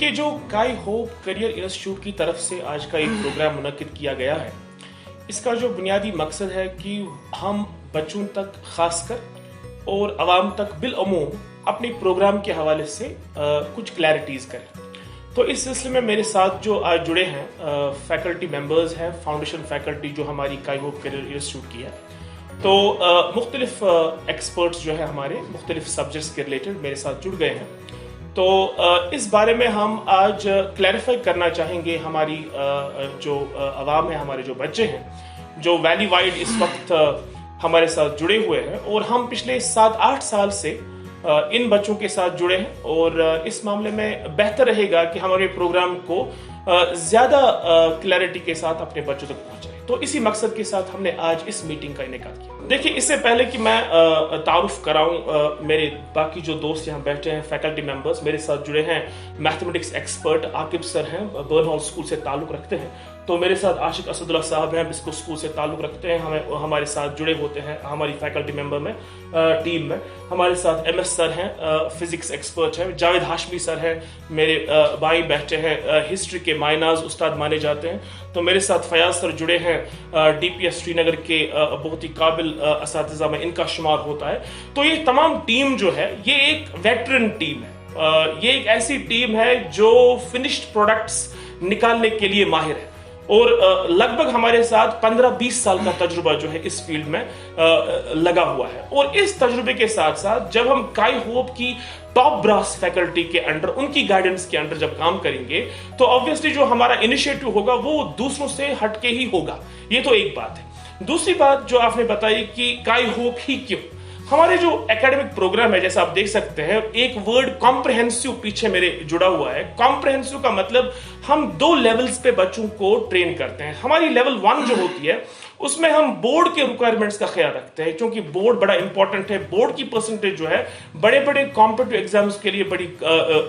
देखिए, जो काई होप करियर इंस्टीट्यूट की तरफ से आज का एक प्रोग्राम मुनक्किद किया गया है, इसका जो बुनियादी मकसद है कि हम बच्चों तक खासकर और आवाम तक बिलअमूम अपने प्रोग्राम के हवाले से कुछ क्लैरिटीज़ करें। तो इस सिलसिले में मेरे साथ जो आज जुड़े हैं फैकल्टी मेंबर्स हैं, फाउंडेशन फैकल्टी जो हमारी काई होप करियर इंस्टीट्यूट की है। तो मुख्तलिफ एक्सपर्ट्स जो है हमारे मुख्तलिफ सब्जेक्ट्स के रिलेटेड मेरे साथ जुड़ गए हैं। तो इस बारे में हम आज क्लैरिफाई करना चाहेंगे हमारी जो अवाम है, हमारे जो बच्चे हैं जो वैली वाइड इस वक्त हमारे साथ जुड़े हुए हैं, और हम पिछले 7-8 साल से इन बच्चों के साथ जुड़े हैं। और इस मामले में बेहतर रहेगा कि हमारे प्रोग्राम को ज़्यादा क्लैरिटी के साथ अपने बच्चों तक पहुँचाएं। तो इसी मकसद के साथ हमने आज इस मीटिंग का इनेकाद किया। देखिए, इससे पहले कि मैं तारुफ कराऊं, मेरे बाकी जो दोस्त यहाँ बैठे हैं, फैकल्टी मेंबर्स मेरे साथ जुड़े हैं, मैथमेटिक्स एक्सपर्ट आकिब सर हैं, बर्नहॉल स्कूल से ताल्लुक़ रखते हैं। तो मेरे साथ आशिक असदुल्ला साहब हैं, बिस्को स्कूल से ताल्लुक़ रखते हैं, हमारे साथ जुड़े होते हैं हमारी फैकल्टी मेंबर में टीम में। हमारे साथ MS सर हैं, फिजिक्स एक्सपर्ट हैं। जावेद हाशमी सर हैं, मेरे बाईं बैठे हैं, हिस्ट्री के मायनाज उस्ताद माने जाते हैं। तो मेरे साथ फयाज सर जुड़े हैं, DPS श्रीनगर के बहुत ही काबिल असातिज़ा में इनका शुमार होता है। तो ये तमाम टीम जो है ये एक वेटरन टीम है, ये एक ऐसी टीम है जो फिनिश्ड प्रोडक्ट्स निकालने के लिए माहिर है, और लगभग हमारे साथ 15-20 साल का तजुर्बा जो है इस फील्ड में लगा हुआ है। और इस तजुर्बे के साथ साथ जब हम काई होप की टॉप ब्रास फैकल्टी के अंडर, उनकी गाइडेंस के अंडर जब काम करेंगे, तो ऑब्वियसली जो हमारा इनिशिएटिव होगा वो दूसरों से हटके ही होगा। ये तो एक बात है। दूसरी बात जो आपने बताई कि काई होप ही क्यों, हमारे जो एकेडमिक प्रोग्राम है, जैसा आप देख सकते हैं, एक वर्ड कॉम्प्रहेंसिव पीछे मेरे जुड़ा हुआ है। कॉम्प्रहेंसिव का मतलब हम 2 लेवल्स पे बच्चों को ट्रेन करते हैं। हमारी लेवल 1 जो होती है उसमें हम बोर्ड के रिक्वायरमेंट्स का ख्याल रखते हैं, क्योंकि बोर्ड बड़ा इंपॉर्टेंट है। बोर्ड की परसेंटेज जो है बड़े बड़े कॉम्पिटिटिव एग्जाम्स के लिए बड़ी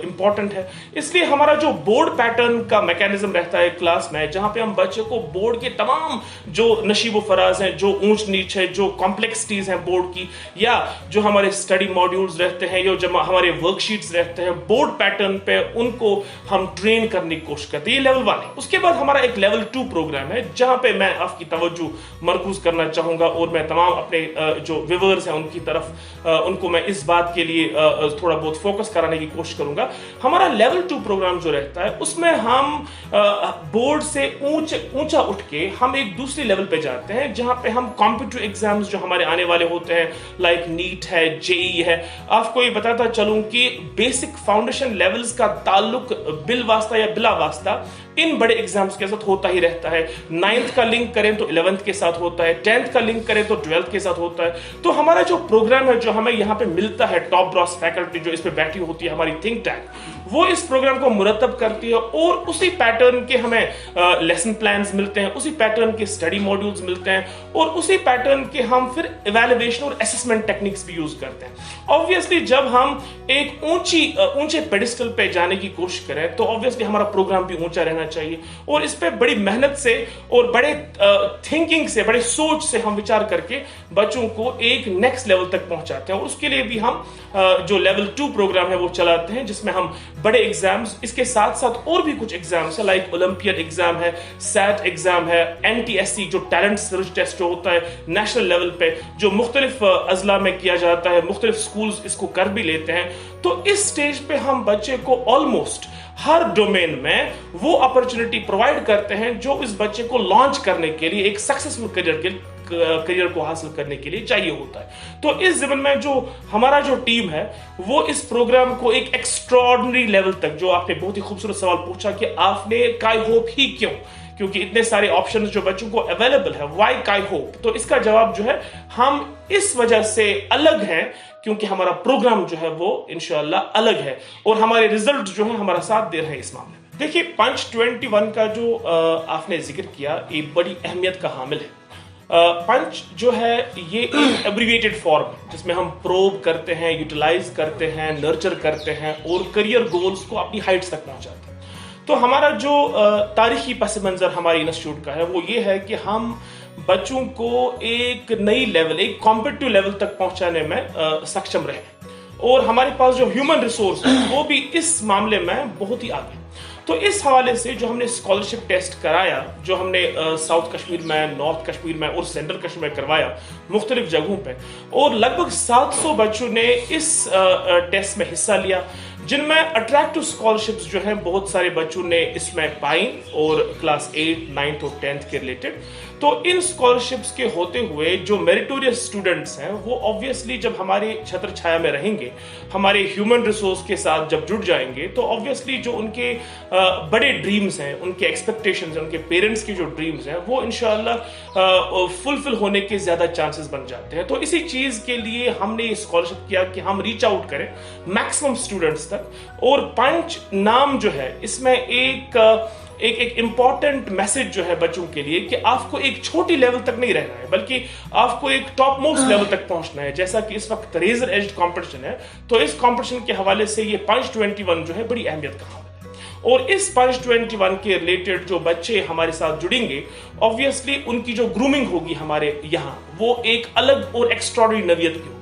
इंपॉर्टेंट है। इसलिए हमारा जो बोर्ड पैटर्न का मैकेनिज्म रहता है क्लास में, जहां पे हम बच्चे को बोर्ड के तमाम जो नशीब फराज हैं, जो ऊंच नीच है, जो कॉम्प्लेक्सिटीज हैं बोर्ड की, या जो हमारे स्टडी मॉड्यूल्स रहते हैं, या जब हमारे वर्कशीट्स रहते हैं, बोर्ड पैटर्न पे उनको हम ट्रेन करने की कोशिश करते हैं। ये लेवल 1 है। उसके बाद हमारा एक लेवल 2 प्रोग्राम है, जहां पे मैं आपकी तवज्जो मरकूज करना चाहूंगा, और मैं तमाम अपने जो व्यूअर्स हैं उनकी तरफ उनको मैं इस बात के लिए थोड़ा बहुत फोकस कराने की कोशिश करूंगा। हमारा लेवल 2 प्रोग्राम जो रहता है उसमें हम बोर्ड से ऊंचा उठ के हम एक दूसरे लेवल पे जाते हैं, जहां पे हम कॉम्पिटिटिव एग्जाम्स जो हमारे आने वाले होते हैं, लाइक नीट है, JEE है। आपको ये बताता चलूं कि बेसिक फाउंडेशन लेवल्स का ताल्लुक बिल वास्ता या बिला वास्ता इन बड़े एग्जाम्स के साथ होता ही रहता है। 9th का लिंक करें तो 11th के साथ होता है, 10th का लिंक करें तो 12th के साथ होता है। तो हमारा जो प्रोग्राम है, जो हमें यहाँ पे मिलता है, टॉप ब्रॉस फैकल्टी जो इस पे बैठी होती है, हमारी थिंक टैंक, वो इस प्रोग्राम को मुरतब करती है, और उसी पैटर्न के हमें लेसन प्लान्स मिलते हैं, उसी पैटर्न के स्टडी मॉड्यूल्स मिलते हैं, और उसी पैटर्न के हम फिर इवैल्यूएशन और असेसमेंट टेक्निक्स भी यूज करते हैं। ऑब्वियसली जब हम एक ऊंचे पेडिस्टल पे जाने की कोशिश करें तो ऑब्वियसली हमारा प्रोग्राम भी ऊंचा रहना चाहिए, और इस पे बड़ी मेहनत से और बड़े थिंकिंग से, बड़े सोच से हम विचार करके बच्चों को एक नेक्स्ट लेवल तक पहुंचाते हैं। और उसके लिए भी हम जो लेवल 2 प्रोग्राम है वो चलाते हैं, जिसमें हम बड़े एग्जाम्स, इसके साथ साथ और भी कुछ एग्जाम्स है, लाइक ओलंपियड एग्जाम है, SAT एग्जाम है, NTSC जो टैलेंट सर्च टेस्ट जो होता है नेशनल लेवल पे, जो मुख्तलिफ अजला में किया जाता है, मुख्तलिफ स्कूल्स इसको कर भी लेते हैं। तो इस स्टेज पे हम बच्चे को ऑलमोस्ट हर डोमेन में वो अपॉर्चुनिटी प्रोवाइड करते हैं जो इस बच्चे को लॉन्च करने के लिए, एक सक्सेसफुल करियर को हासिल करने के लिए चाहिए होता है। तो इस ज़िम्न में जो हमारा जो टीम है वो इस प्रोग्राम को एक एक्स्ट्राऑर्डिनरी लेवल तक, जो आपने बहुत ही खूबसूरत सवाल पूछा कि आपने काई होप ही क्यों, क्योंकि इतने सारे ऑप्शंस जो बच्चों को अवेलेबल है, व्हाई काई होप, तो इसका जवाब जो है हम इस वजह से अलग है क्योंकि हमारा प्रोग्राम जो है वो इंशाअल्लाह अलग है, और हमारे रिजल्ट जो है हमारा साथ दे रहे हैं इस मामले में। देखिए, पंच 21 का जो आपने जिक्र किया, ये बड़ी अहमियत का हामिल है। पंच जो है ये एक एब्रिविएटेड फॉर्म है, जिसमें हम प्रोब करते हैं, यूटिलाइज करते हैं, नर्चर करते हैं, और करियर गोल्स को अपनी हाइट्स तक पहुंचाते हैं। तो हमारा जो तारीखी पस मंजर हमारे इंस्टीट्यूट का है वो ये है कि हम बच्चों को एक नई लेवल, एक कॉम्पिटिटिव लेवल तक पहुंचाने में सक्षम रहे, और हमारे पास जो ह्यूमन रिसोर्स है वो भी इस मामले में बहुत ही आगे। तो इस हवाले से जो हमने स्कॉलरशिप टेस्ट कराया, जो हमने साउथ कश्मीर में, नॉर्थ कश्मीर में और सेंट्रल कश्मीर में करवाया मुख्तलिफ जगहों पे, और लगभग 700 बच्चों ने इस टेस्ट में हिस्सा लिया, जिनमें अट्रैक्टिव स्कॉलरशिप्स जो हैं बहुत सारे बच्चों ने इसमें पाई, और क्लास 8, 9 और 10 के रिलेटेड। तो इन स्कॉलरशिप्स के होते हुए जो मेरिटोरियस स्टूडेंट्स हैं वो ऑब्वियसली जब हमारे छत्र छाया में रहेंगे, हमारे ह्यूमन रिसोर्स के साथ जब जुड़ जाएंगे, तो ऑब्वियसली जो उनके बड़े ड्रीम्स हैं, उनके एक्सपेक्टेशंस हैं, उनके पेरेंट्स के जो ड्रीम्स हैं, वो इंशाअल्लाह फुलफिल होने के ज्यादा चांसेस बन जाते हैं। तो इसी चीज के लिए हमने ये स्कॉलरशिप किया कि हम रीच आउट करें मैक्सिमम स्टूडेंट्स तक। और 5 नाम जो है इसमें एक इंपॉर्टेंट मैसेज जो है बच्चों के लिए कि आपको एक छोटी लेवल तक नहीं रहना है, बल्कि आपको एक टॉप मोस्ट लेवल तक पहुंचना है। जैसा कि इस वक्त रेजर एज्ड कंपटीशन है, तो इस कंपटीशन के हवाले से ये 521 जो है बड़ी अहमियत का हामिल है। और इस 521 के रिलेटेड जो बच्चे हमारे साथ जुड़ेंगे, ऑब्वियसली उनकी जो ग्रूमिंग होगी हमारे यहाँ, वो एक अलग और एक्स्ट्राऑर्डिनरी नवियत की होगी।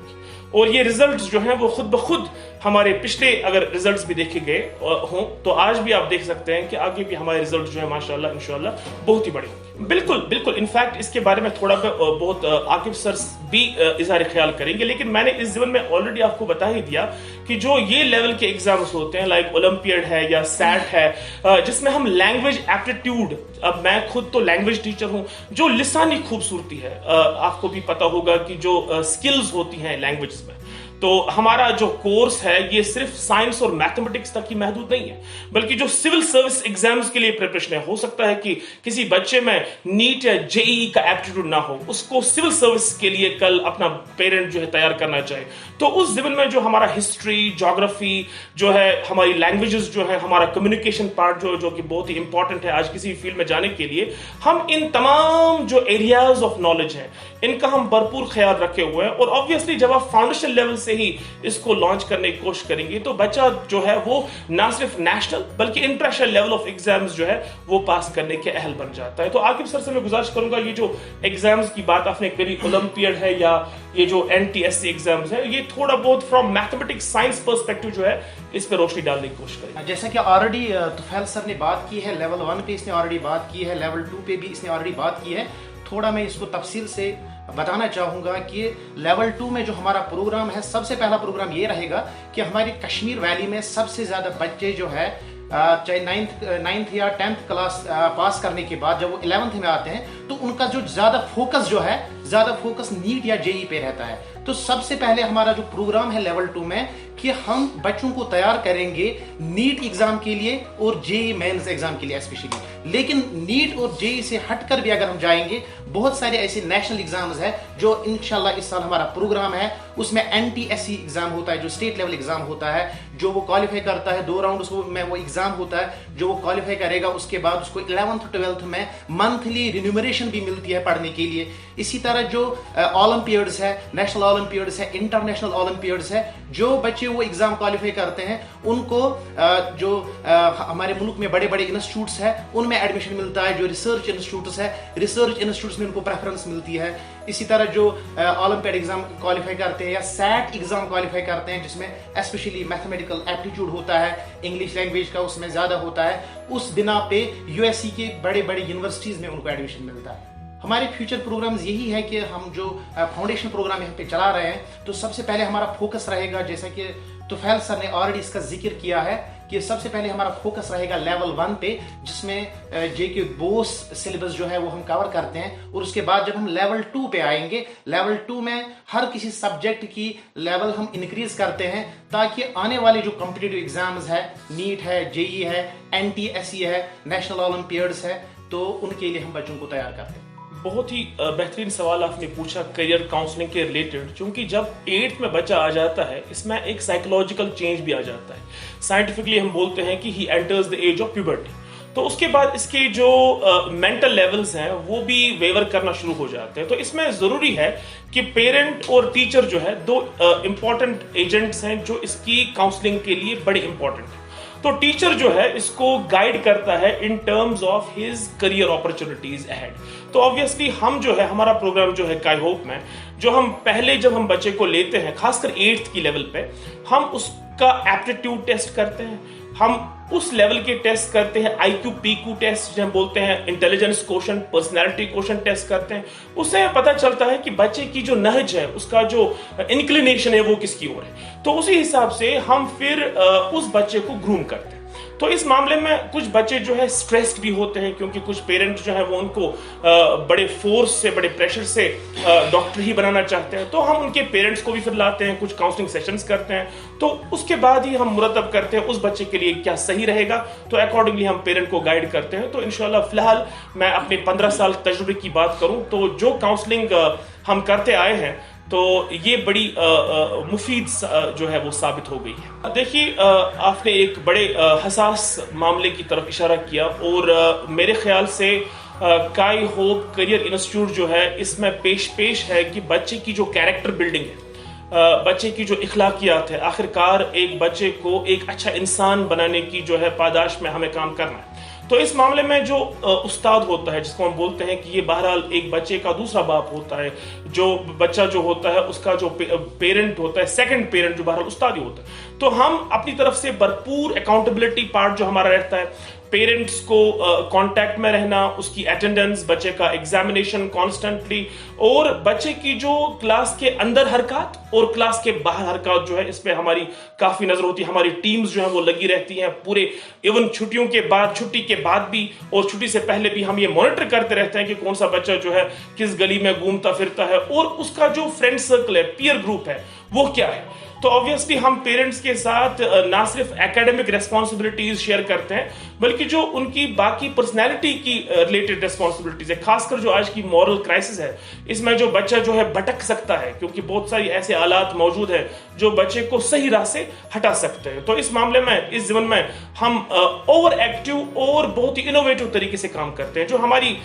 और ये रिजल्ट्स जो हैं वो खुद ब खुद हमारे पिछले अगर रिजल्ट्स भी देखे गए हों, तो आज भी आप देख सकते हैं कि आगे भी हमारे रिजल्ट जो है माशाल्लाह इंशाल्लाह बहुत ही बड़े होंगे। बिल्कुल बिल्कुल, इनफैक्ट इसके बारे में थोड़ा बहुत आकिब सर भी इज़हार ख्याल करेंगे, लेकिन मैंने इस जीवन में ऑलरेडी आपको बता ही दिया कि जो ये लेवल के एग्जाम्स होते हैं, लाइक ओलंपियड है या सैट है, जिसमें हम लैंग्वेज एप्टीट्यूड, अब मैं खुद तो लैंग्वेज टीचर हूं, जो लिसानी खूबसूरती है, आपको भी पता होगा कि जो स्किल्स होती हैं लैंग्वेज में, तो हमारा जो कोर्स है ये सिर्फ साइंस और मैथमेटिक्स तक ही महदूद नहीं है, बल्कि जो सिविल सर्विस एग्जाम्स के लिए प्रिपरेशन है। हो सकता है कि किसी बच्चे में नीट या जेईई का एप्टीट्यूड ना हो, उसको सिविल सर्विस के लिए कल अपना पेरेंट जो है तैयार करना चाहे, तो उस जीवन में जो हमारा हिस्ट्री, ज्योग्राफी जो है, हमारी लैंग्वेजेस जो है, हमारा कम्युनिकेशन पार्ट जो कि बहुत ही इंपॉर्टेंट है आज किसी फील्ड में जाने के लिए, हम इन तमाम जो एरियाज ऑफ नॉलेज है इनका हम भरपूर ख्याल रखे हुए हैं। और ऑब्वियसली जब आप फाउंडेशन लेवल से ही इसको लॉन्च करने की कोशिश करेंगे, तो बच्चा जो है वो ना सिर्फ नेशनल बल्कि इंटरनेशनल लेवल ऑफ एग्जाम्स जो है वो पास करने के अहल बन जाता है। तो आकिब सर से मैं गुजारिश करूंगा, ये जो एग्जाम्स की बात आपने करी, ओलंपियड है या ये जो NTSC एग्जाम्स है, ये थोड़ा बहुत फ्रॉम मैथमेटिक्स साइंस पर्सपेक्टिव जो है इस पर रोशनी डालने की कोशिश करें। जैसा कि ऑलरेडी तुफैल सर ने बात की है, लेवल 1 पे इसने ऑलरेडी बात की है, लेवल 2 पे भी इसने ऑलरेडी बात की है। थोड़ा मैं इसको तफसील से बताना चाहूँगा कि लेवल 2 में जो हमारा प्रोग्राम है, सबसे पहला प्रोग्राम ये रहेगा कि हमारी कश्मीर वैली में सबसे ज़्यादा बच्चे जो है चाहे 9th या 10th क्लास पास करने के बाद जब वो 11th में आते हैं, तो उनका जो ज़्यादा फोकस नीट या जेईई पे रहता है। तो सबसे पहले हमारा जो प्रोग्राम है लेवल 2 में कि हम बच्चों को तैयार करेंगे नीट एग्जाम के लिए और जेईई मेंस एग्जाम के लिए स्पेशली। लेकिन नीट और जेईई से हटकर भी अगर हम जाएंगे, बहुत सारे ऐसे नेशनल एग्जाम्स हैं जो इंशाल्लाह इस साल हमारा प्रोग्राम है, उसमें NTSC एग्जाम होता है, जो स्टेट लेवल एग्जाम होता है, जो वो क्वालिफाई करता है 2 राउंड में वो एग्जाम होता है, जो वो क्वालिफाई करेगा उसके बाद उसको 11th 12th में मंथली रिन्यूमरेशन भी मिलती है पढ़ने के लिए। इसी तरह जो ओलंपियड्स है, नेशनल ओलंपियड्स है, इंटरनेशनल ओलंपियड्स है, जो बच्चे वो एग्जाम क्वालिफाई करते हैं उनको जो हमारे मुल्क में बड़े बड़े इंस्टीट्यूट्स है उनमें एडमिशन मिलता है। जो रिसर्च इंस्टीट्यूट्स है, रिसर्च इंस्टीट्यूट्स में उनको प्रेफरेंस मिलती है। इसी तरह जो ओलंपियड एग्जाम क्वालिफाई करते हैं या सैट एग्जाम क्वालिफाई करते हैं, जिसमें स्पेशली मैथमेटिकल एप्टीट्यूड होता है, इंग्लिश लैंग्वेज का उसमें ज्यादा होता है, उस बिना पे USC के बड़े बड़े यूनिवर्सिटीज में उनको एडमिशन मिलता है। हमारे फ्यूचर प्रोग्राम्स यही है कि हम जो फाउंडेशन प्रोग्राम यहाँ पे चला रहे हैं, तो सबसे पहले हमारा फोकस रहेगा, जैसा कि तुफैल सर ने ऑलरेडी इसका जिक्र किया है, कि सबसे पहले हमारा फोकस रहेगा लेवल 1 पे, जिसमें JK बोस सिलेबस जो है वो हम कवर करते हैं। और उसके बाद जब हम लेवल 2 पे आएंगे, लेवल 2 में हर किसी सब्जेक्ट की लेवल हम इंक्रीज करते हैं, ताकि आने वाले जो कॉम्पिटिटिव एग्जाम्स है, नीट है, जेईई है, NTSC है, नेशनल ओलंपियड्स है, तो उनके लिए हम बच्चों को तैयार करते हैं। बहुत ही बेहतरीन सवाल आपने पूछा करियर काउंसलिंग के रिलेटेड, क्योंकि जब 8th में बच्चा आ जाता है, इसमें एक साइकोलॉजिकल चेंज भी आ जाता है। साइंटिफिकली हम बोलते हैं कि he enters the age of puberty. तो उसके बाद इसके जो मेंटल लेवल्स हैं वो भी वेवर करना शुरू हो जाते हैं। तो इसमें ज़रूरी है कि पेरेंट और टीचर जो है 2 इंपॉर्टेंट एजेंट्स हैं जो इसकी काउंसलिंग के लिए बड़े इंपॉर्टेंट हैं। तो टीचर जो है इसको गाइड करता है in terms of his career opportunities ahead. तो ऑब्वियसली हम जो है, हमारा प्रोग्राम जो है काई होप में, जो हम पहले जब हम बच्चे को लेते हैं, खासकर 8th की लेवल पे, हम उसका एप्टीट्यूड टेस्ट करते हैं, हम उस लेवल के टेस्ट करते हैं, IQ PQ टेस्ट जिसे हम बोलते हैं, intelligence quotient, personality quotient test करते हैं। उससे पता चलता है कि बच्चे की जो नहज है, उसका जो इंक्लिनेशन है वो किसकी ओर है। तो उसी हिसाब से हम फिर उस बच्चे को ग्रूम करते हैं। तो इस मामले में कुछ बच्चे जो है स्ट्रेस्ड भी होते हैं, क्योंकि कुछ पेरेंट्स जो है वो उनको बड़े फोर्स से, बड़े प्रेशर से डॉक्टर ही बनाना चाहते हैं। तो हम उनके पेरेंट्स को भी फिर लाते हैं, कुछ काउंसलिंग सेशंस करते हैं। तो उसके बाद ही हम मुरतब करते हैं उस बच्चे के लिए क्या सही रहेगा, तो अकॉर्डिंगली हम पेरेंट को गाइड करते हैं। तो इंशाल्लाह फिलहाल मैं अपने 15 साल तजुर्बे की बात करूं तो जो काउंसलिंग हम करते आए हैं तो ये बड़ी मुफीद जो है वो साबित हो गई है। देखिए, आपने एक बड़े हसास मामले की तरफ इशारा किया और मेरे ख्याल से काई होप करियर इंस्टीट्यूट जो है इसमें पेश है कि बच्चे की जो कैरेक्टर बिल्डिंग है, बच्चे की जो इखलाकियात है, आखिरकार एक बच्चे को एक अच्छा इंसान बनाने की जो है पादाश में हमें काम करना है। तो इस मामले में जो उस्ताद होता है, जिसको हम बोलते हैं कि ये बहरहाल एक बच्चे का दूसरा बाप होता है, जो बच्चा जो होता है उसका जो पेरेंट होता है, सेकंड पेरेंट जो बहरहाल उस्ताद ही होता है। तो हम अपनी तरफ से भरपूर अकाउंटेबिलिटी पार्ट जो हमारा रहता है, पेरेंट्स को कांटेक्ट में रहना, उसकी अटेंडेंस, बच्चे का एग्जामिनेशन कॉन्स्टेंटली, और बच्चे की जो क्लास के अंदर हरकत और क्लास के बाहर हरकत जो है इस पे हमारी काफी नजर होती है। हमारी टीम्स जो है वो लगी रहती हैं पूरे, इवन छुट्टियों के बाद, छुट्टी के बाद भी और छुट्टी से पहले भी हम ये मॉनिटर करते रहते हैं कि कौन सा बच्चा जो है किस गली में घूमता फिरता है और उसका जो फ्रेंड सर्कल है, पीयर ग्रुप है, वो क्या है। तो ऑब्वियसली हम पेरेंट्स के साथ ना सिर्फ एकेडमिक रेस्पॉन्सिबिलिटीज शेयर करते हैं, बल्कि जो उनकी बाकी पर्सनैलिटी की रिलेटेड रेस्पॉन्सिबिलिटीज है, खासकर जो आज की मॉरल क्राइसिस है, इसमें जो बच्चा जो है भटक सकता है, क्योंकि बहुत सारी ऐसे हालात मौजूद है जो बच्चे को सही राह से हटा सकते हैं। तो इस मामले में, इस जीवन में हम ओवर एक्टिव और बहुत ही इनोवेटिव तरीके से काम करते हैं। जो हमारी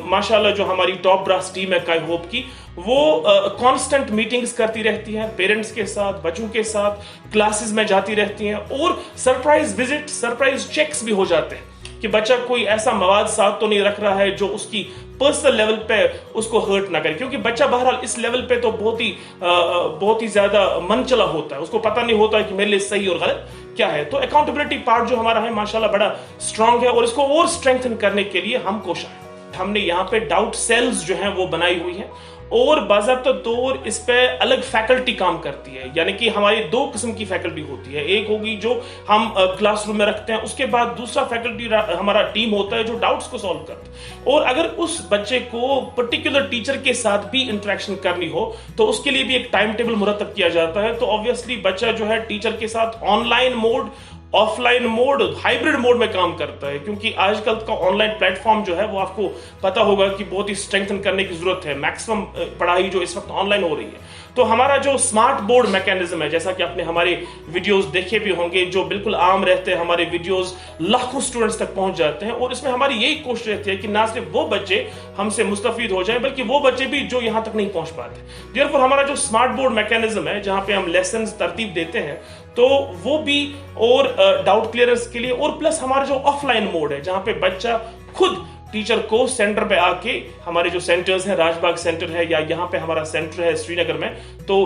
माशाल्लाह जो हमारी टॉप ब्रास टीम है काई होप की, वो कांस्टेंट मीटिंग्स करती रहती हैं पेरेंट्स के साथ, बच्चों के साथ, क्लासेस में जाती रहती हैं और सरप्राइज विजिट, सरप्राइज चेक्स भी हो जाते हैं कि बच्चा कोई ऐसा मवाद साथ तो नहीं रख रहा है जो उसकी पर्सनल लेवल पे उसको हर्ट ना करे, क्योंकि बच्चा बहरहाल इस लेवल पे तो बहुत ही ज्यादा मन चला होता है, उसको पता नहीं होता है कि मेरे लिए सही और गलत क्या है। तो अकाउंटेबिलिटी पार्ट जो हमारा है माशाल्लाह बड़ा स्ट्रांग है और इसको और स्ट्रेंथन करने के लिए हम कोशिश हैं। हमने यहाँ पे डाउट सेल्स जो हैं वो बनाई हुई हैं और बाज़ाब्ता तौर इस पे अलग फैकल्टी काम करती है, यानी कि हमारी 2 किस्म की फैकल्टी होती है। एक होगी जो हम क्लासरूम में रखते हैं, उसके बाद दूसरा फैकल्टी हमारा टीम होता है जो डाउट्स को सॉल्व करता है। और अगर उस बच्चे को पर्टिकुलर टीचर के साथ भी इंटरेक्शन करनी हो तो उसके लिए भी एक टाइम टेबल मुरतब किया जाता है। तो ऑब्वियसली बच्चा जो है टीचर के साथ online mode, offline mode, hybrid mode में काम करता है, क्योंकि आजकल का ऑनलाइन प्लेटफॉर्म जो है वो आपको पता होगा कि बहुत ही स्ट्रेंथन करने की जरूरत है। मैक्सिमम पढ़ाई जो इस वक्त ऑनलाइन हो रही है, तो हमारा जो स्मार्ट बोर्ड मैकेनिज्म है, जैसा कि आपने हमारे वीडियोस देखे भी होंगे, जो बिल्कुल आम रहते हैं, हमारे वीडियोस लाखों स्टूडेंट्स तक पहुंच जाते हैं और इसमें हमारी यही कोशिश रहती है कि ना सिर्फ वो बच्चे हमसे मुस्तफीद हो जाएं, बल्कि वो बच्चे भी जो यहां तक नहीं पहुंच पाते। देयरफॉर हमारा जो स्मार्ट बोर्ड मैकेनिज्म है, जहां पे हम लेसन तरतीब देते हैं, तो वो भी और डाउट क्लियरेंस के लिए, और प्लस हमारा जो ऑफलाइन मोड है जहां पे बच्चा खुद टीचर को सेंटर पे आके, हमारे जो सेंटर्स हैं, राजबाग सेंटर है या यहाँ पे हमारा सेंटर है श्रीनगर में, तो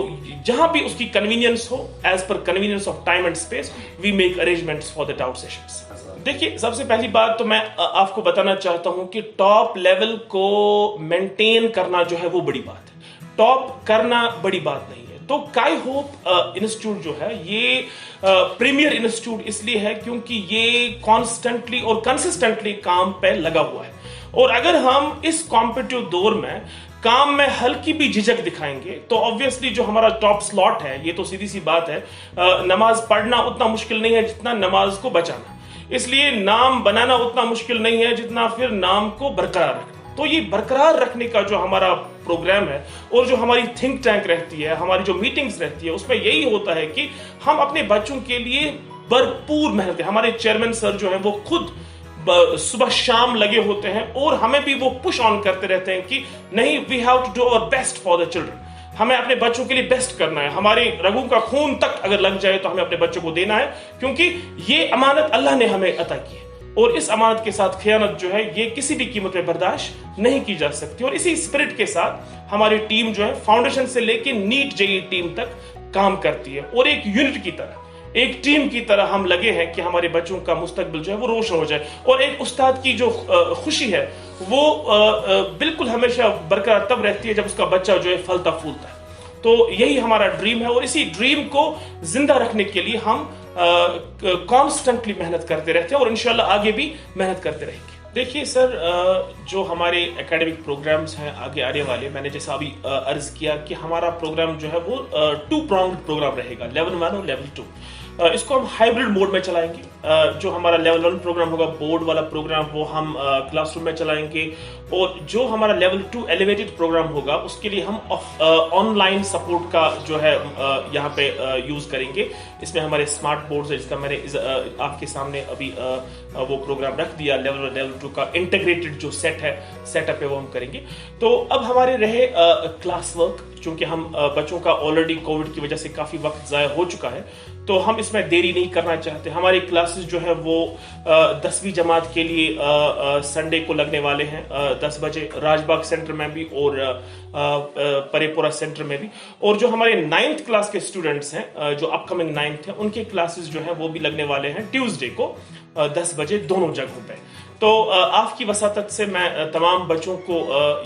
जहां भी उसकी कन्वीनियंस हो, as per convenience of time and space, we make arrangements for the doubt sessions. देखिए, सबसे पहली बात तो मैं आपको बताना चाहता हूं कि टॉप लेवल को मेंटेन करना जो है वो बड़ी बात है, टॉप करना बड़ी बात नहीं है। तो काई होप इंस्टीट्यूट जो है ये प्रीमियर इंस्टीट्यूट इसलिए है क्योंकि ये कॉन्स्टेंटली और कंसिस्टेंटली काम पे लगा हुआ है। और अगर हम इस कॉम्पिटिटिव दौर में काम में हल्की भी झिझक दिखाएंगे तो ऑब्वियसली जो हमारा टॉप स्लॉट है, ये तो सीधी सी बात है, नमाज पढ़ना उतना मुश्किल नहीं है जितना नमाज को बचाना, इसलिए नाम बनाना उतना मुश्किल नहीं है जितना फिर नाम को बरकरार रखना। तो ये बरकरार रखने का जो हमारा प्रोग्राम है और जो हमारी थिंक टैंक रहती है, हमारी जो मीटिंग्स रहती है, उसमें यही होता है कि हम अपने बच्चों के लिए भरपूर मेहनत करें। हमारे चेयरमैन सर जो है वो खुद सुबह शाम लगे होते हैं और हमें भी वो पुश ऑन करते रहते हैं कि नहीं, we have to do our best for the children, हमें अपने बच्चों के लिए बेस्ट करना है, हमारे रगों का खून तक अगर लग जाए तो हमें अपने बच्चों को देना है, क्योंकि ये अमानत अल्लाह ने हमें अता की है और इस अमानत के साथ खयानत जो है ये किसी भी कीमत पे बर्दाश्त नहीं की जा सकती। और इसी स्पिरिट के साथ हमारी टीम जो है फाउंडेशन से लेके नीट जेईई टीम तक काम करती है और एक यूनिट की तरह एक टीम की तरह हम लगे हैं कि हमारे बच्चों का मुस्तकबिल जो है वो रोशन हो जाए। और एक उस्ताद की जो खुशी है वो बिल्कुल हमेशा बरकरार तब रहती है जब उसका बच्चा जो है फलता फूलता है। तो यही हमारा ड्रीम है और इसी ड्रीम को जिंदा रखने के लिए हम कॉन्स्टेंटली मेहनत करते रहते हैं और इंशाल्लाह आगे भी मेहनत करते रहेंगे। देखिए सर, जो हमारे एकेडमिक प्रोग्राम्स हैं आगे आने वाले, मैंने जैसा अभी अर्ज किया कि हमारा प्रोग्राम जो है वो 2 pronged प्रोग्राम रहेगा, लेवल 1 और लेवल 2। इसको हम हाइब्रिड मोड में चलाएंगे। जो हमारा लेवल 1 प्रोग्राम होगा, बोर्ड वाला प्रोग्राम, वो हम क्लासरूम में चलाएंगे और जो हमारा लेवल 2 एलिवेटेड प्रोग्राम होगा उसके लिए हम ऑनलाइन सपोर्ट का जो है यहाँ पे यूज करेंगे। इसमें हमारे स्मार्ट बोर्ड्स है जिसका मैंने आपके सामने अभी वो प्रोग्राम रख दिया। लेवल 2 का इंटीग्रेटेड जो सेटअप है वो हम करेंगे। तो अब हमारे रहे क्लास वर्क, चूंकि हम बच्चों का ऑलरेडी कोविड की वजह से काफी वक्त जाया हो चुका है तो हम इसमें देरी नहीं करना चाहते। हमारी क्लासेस जो है वो 10वीं जमात के लिए संडे को लगने वाले हैं 10 बजे, राजबाग सेंटर में भी और परेपुरा सेंटर में भी। और जो हमारे 9th क्लास के स्टूडेंट्स हैं जो अपकमिंग 9th है, उनके क्लासेस जो है वो भी लगने वाले हैं ट्यूसडे को 10 बजे दोनों जगहों पे। तो आपकी वसातत से मैं तमाम बच्चों को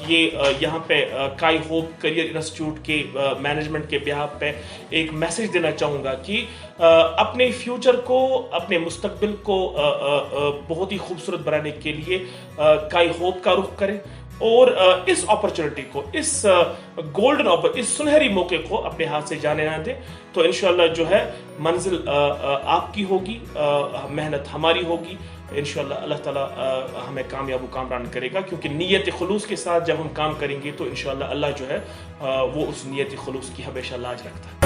ये यहाँ पे काई होप करियर इंस्टीट्यूट के मैनेजमेंट के बिहाफ पे एक मैसेज देना चाहूँगा कि अपने फ्यूचर को, अपने मुस्तकबिल को बहुत ही खूबसूरत बनाने के लिए काई होप का रुख करें और इस अपॉर्चुनिटी को, इस गोल्डन इस सुनहरी मौके को अपने हाथ से जाने ना दें। तो इंशाल्लाह जो है मंजिल आपकी होगी, मेहनत हमारी होगी। इंशाल्लाह अल्लाह ताला हमें कामयाब कामरान करेगा, क्योंकि नीयत खुलूस के साथ जब हम काम करेंगे तो इंशाल्लाह अल्लाह जो है वो उस नीयत खुलूस की हमेशा लाज रखता है।